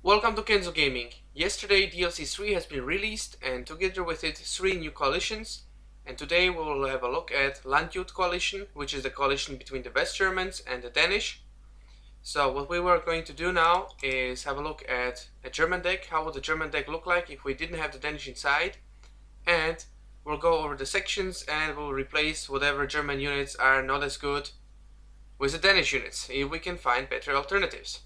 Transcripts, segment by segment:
Welcome to Kenzo Gaming. Yesterday DLC 3 has been released and together with it 3 new coalitions, and today we will have a look at LANDJUT coalition, which is the coalition between the West Germans and the Danish. So what we were going to do now is have a look at a German deck, how would the German deck look like if we didn't have the Danish inside, and we'll go over the sections and we'll replace whatever German units are not as good with the Danish units, if we can find better alternatives.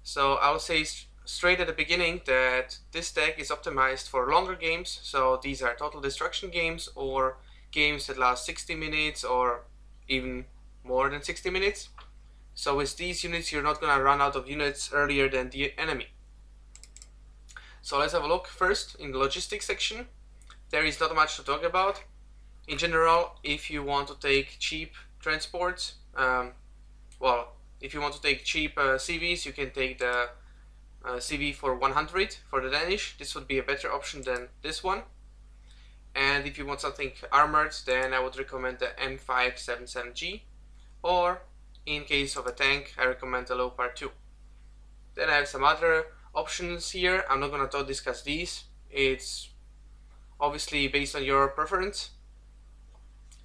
So I'll say straight at the beginning that this deck is optimized for longer games, so these are total destruction games or games that last 60 minutes or even more than 60 minutes. So with these units you're not gonna run out of units earlier than the enemy. So let's have a look first in the logistics section. There is not much to talk about. In general, if you want to take cheap transports, if you want to take cheap CVs, you can take the CV for 100 for the Danish. This would be a better option than this one. And if you want something armored, then I would recommend the M577G, or in case of a tank I recommend the Leopard 2. Then I have some other options here. I'm not going to discuss these, it's obviously based on your preference.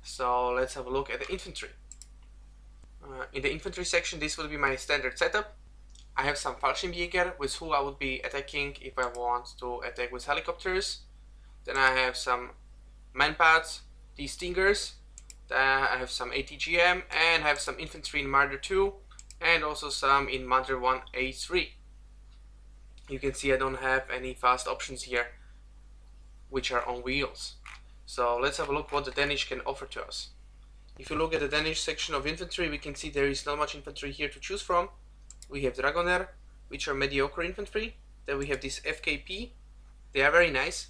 So let's have a look at the infantry. In the infantry section, this will be my standard setup. I have some Fallschirmjäger with who I would be attacking if I want to attack with helicopters. Then I have some manpads, these stingers. Then I have some ATGM and I have some infantry in Marder 2 and also some in Marder 1A3. You can see I don't have any fast options here which are on wheels. So let's have a look what the Danish can offer to us. If you look at the Danish section of infantry, we can see there is not much infantry here to choose from. We have Dragoner, which are mediocre infantry. Then we have this FKP. They are very nice.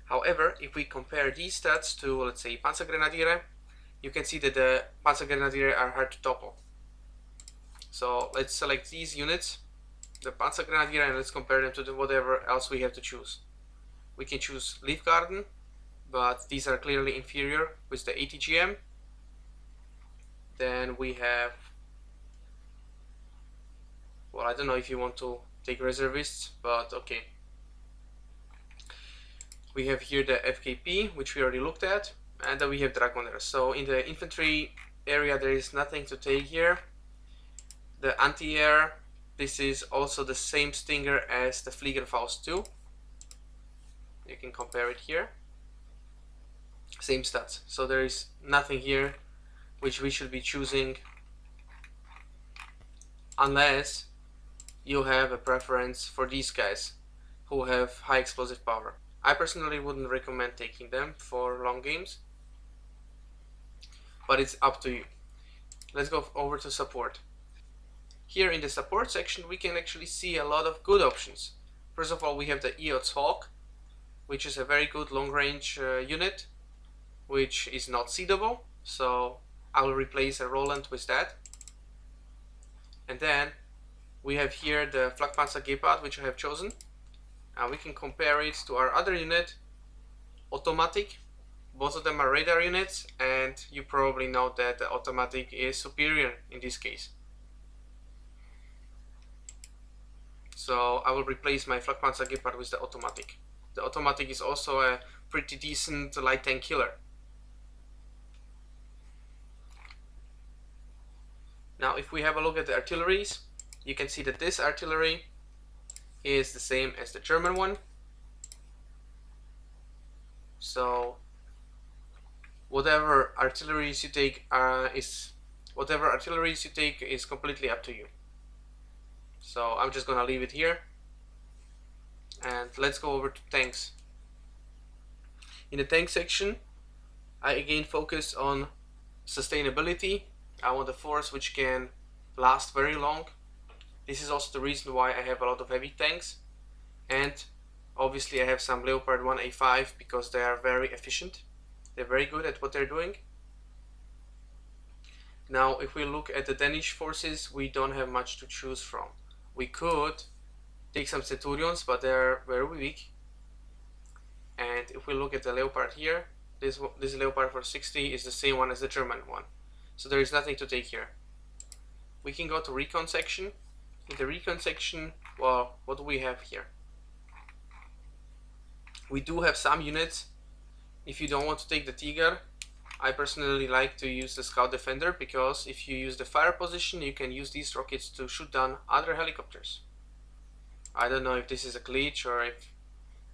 However, if we compare these stats to, let's say, Panzergrenadiere, you can see that the Panzergrenadiere are hard to topple. So let's select these units, the Panzergrenadiere, and let's compare them to whatever else we have to choose. We can choose Leafgarden, but these are clearly inferior with the ATGM. Then we have, well, I don't know if you want to take reservists, but okay. We have here the FKP, which we already looked at, and then we have Dragoners. So in the infantry area there is nothing to take here. The anti-air, this is also the same stinger as the Fliegerfaust 2. You can compare it here. Same stats. So there is nothing here which we should be choosing unless you have a preference for these guys who have high explosive power. I personally wouldn't recommend taking them for long games, but it's up to you. Let's go over to support. Here in the support section we can actually see a lot of good options. First of all, we have the EOTS Hawk, which is a very good long range unit which is not seedable, so I will replace a Roland with that. And then we have here the Flakpanzer Gepard, which I have chosen. We can compare it to our other unit, Automatic. Both of them are radar units, and you probably know that the Automatic is superior in this case. So I will replace my Flakpanzer Gepard with the Automatic. The Automatic is also a pretty decent light tank killer. Now if we have a look at the artilleries, you can see that this artillery is the same as the German one. So whatever artilleries you take is completely up to you. So I'm just gonna leave it here, and let's go over to tanks. In the tank section, I again focus on sustainability. I want a force which can last very long. This is also the reason why I have a lot of heavy tanks, and obviously I have some Leopard 1A5 because they are very efficient. They're very good at what they're doing. Now if we look at the Danish forces, we don't have much to choose from. We could take some Centurions, but they're very weak. And if we look at the Leopard here, this Leopard for 60 is the same one as the German one. So there is nothing to take here. We can go to Recon Section. In the Recon Section, well, what do we have here? We do have some units. If you don't want to take the Tiger, I personally like to use the Scout Defender, because if you use the fire position, you can use these rockets to shoot down other helicopters. I don't know if this is a glitch or if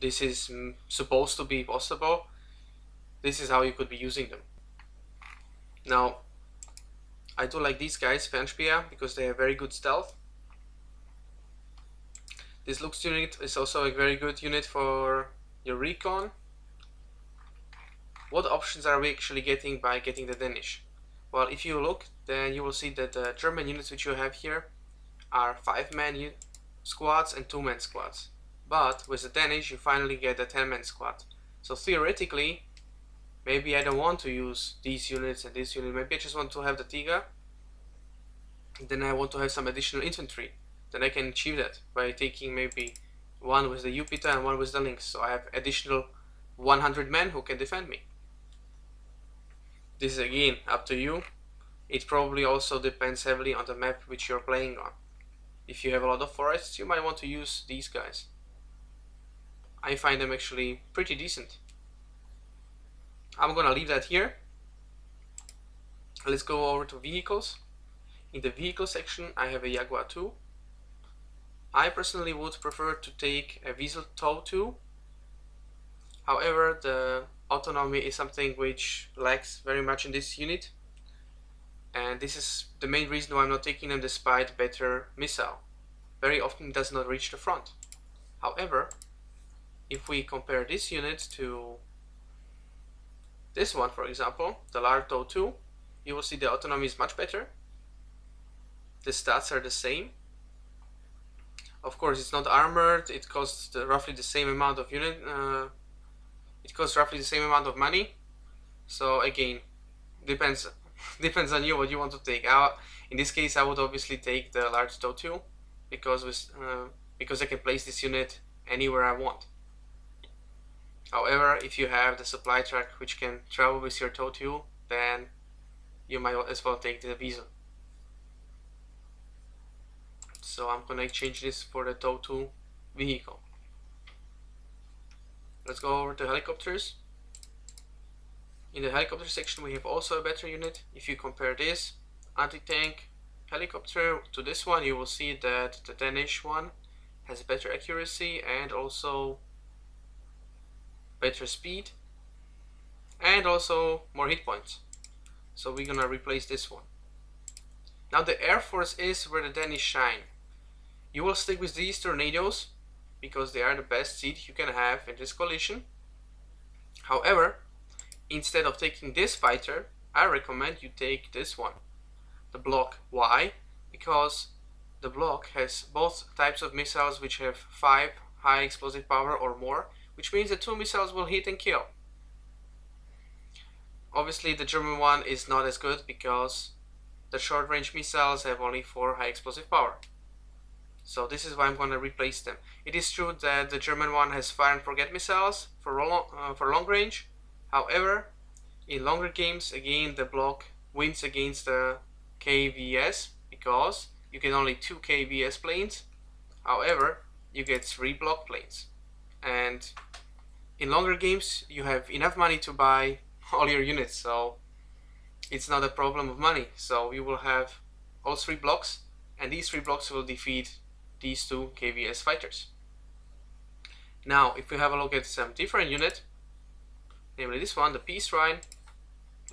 this is supposed to be possible. This is how you could be using them. Now, I do like these guys, Fernspaher, because they have very good stealth. This Lux unit is also a very good unit for your recon. What options are we actually getting by getting the Danish? Well, if you look, then you will see that the German units which you have here are 5-man squads and 2-man squads. But with the Danish, you finally get a 10-man squad. So theoretically, maybe I don't want to use these units and this unit. Maybe I just want to have the Tiger. Then I want to have some additional infantry. Then I can achieve that by taking maybe one with the Jupiter and one with the Lynx. So I have additional 100 men who can defend me. This is again up to you. It probably also depends heavily on the map which you're playing on. If you have a lot of forests, you might want to use these guys. I find them actually pretty decent. I'm gonna leave that here. Let's go over to vehicles. In the vehicle section, I have a Jaguar 2. I personally would prefer to take a Weasel TOW 2. However, the autonomy is something which lacks very much in this unit, and this is the main reason why I'm not taking them, despite better missile. Very often it does not reach the front. However, if we compare this unit to this one, for example, the large TOW 2, you will see the autonomy is much better. The stats are the same. Of course, it's not armored. It costs roughly the same amount of unit. It costs roughly the same amount of money. So again, depends on you what you want to take. In this case, I would obviously take the large TOW 2 because I can place this unit anywhere I want. However, if you have the supply truck which can travel with your TOW 2, then you might as well take the Weasel. So I'm gonna exchange this for the TOW 2 vehicle. Let's go over to helicopters. In the helicopter section, we have also a better unit. If you compare this anti-tank helicopter to this one, you will see that the Danish one has better accuracy and also better speed and also more hit points. So we're gonna replace this one. Now the Air Force is where the Danish shine. You will stick with these tornadoes because they are the best seat you can have in this coalition. However, instead of taking this fighter, I recommend you take this one, the Block. Why? Because the Block has both types of missiles which have 5 high explosive power or more, which means the 2 missiles will hit and kill. Obviously the German one is not as good because the short range missiles have only 4 high explosive power. So this is why I'm going to replace them. It is true that the German one has fire and forget missiles for long range. However, in longer games, again, the Block wins against the KVS because you get only 2 KVS planes. However, you get 3 Block planes. And in longer games, you have enough money to buy all your units, so it's not a problem of money. So you will have all 3 blocks, and these 3 blocks will defeat these 2 KVS fighters. Now, if we have a look at some different unit, namely this one, the Peace Rhine,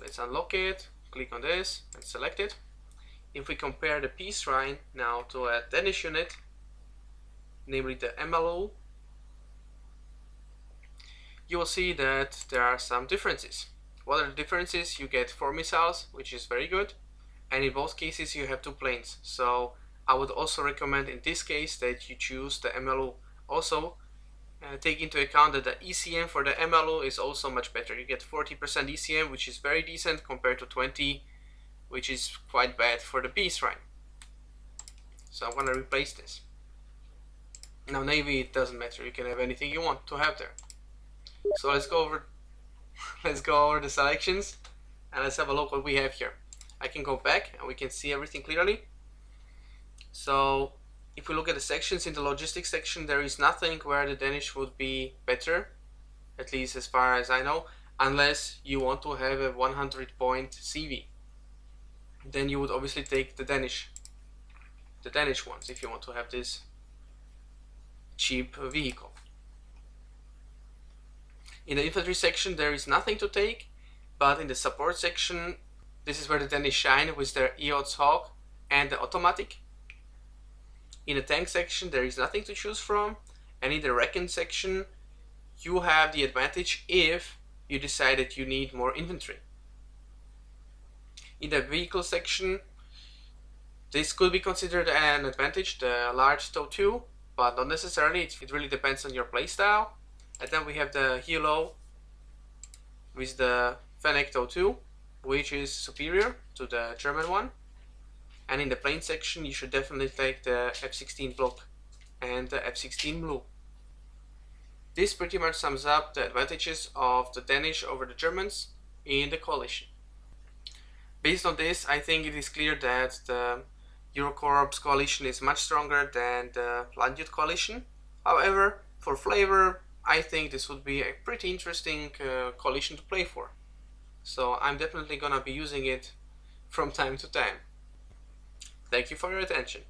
let's unlock it, click on this and select it. If we compare the Peace Rhine now to a Danish unit, namely the MLO, you will see that there are some differences. What are the differences? You get 4 missiles, which is very good, and in both cases you have 2 planes. So I would also recommend in this case that you choose the MLO. Also, take into account that the ECM for the MLO is also much better. You get 40% ECM, which is very decent, compared to 20, which is quite bad for the Peace Rhine. So I'm going to replace this. Now Navy, it doesn't matter. You can have anything you want to have there. So let's go over the selections and let's have a look what we have here. I can go back and we can see everything clearly. So If we look at the sections, in the logistics section there is nothing where the Danish would be better, at least as far as I know, unless you want to have a 100-point CV. Then you would obviously take the Danish ones if you want to have this cheap vehicle. In the infantry section there is nothing to take, but in the support section, this is where the Danish shine with their EOTS Hawk and the automatic. In the tank section there is nothing to choose from, and in the Recon section you have the advantage if you decide that you need more infantry. In the vehicle section, this could be considered an advantage, the large TOW 2, but not necessarily. It really depends on your playstyle. And then we have the Hilo with the Fennec TOW 2, which is superior to the German one. And in the plane section, you should definitely take the F-16 block and the F-16 blue. This pretty much sums up the advantages of the Danish over the Germans in the coalition. Based on this, I think it is clear that the Eurocorps coalition is much stronger than the LANDJUT coalition. However, for flavor, I think this would be a pretty interesting coalition to play for. So I'm definitely gonna be using it from time to time. Thank you for your attention.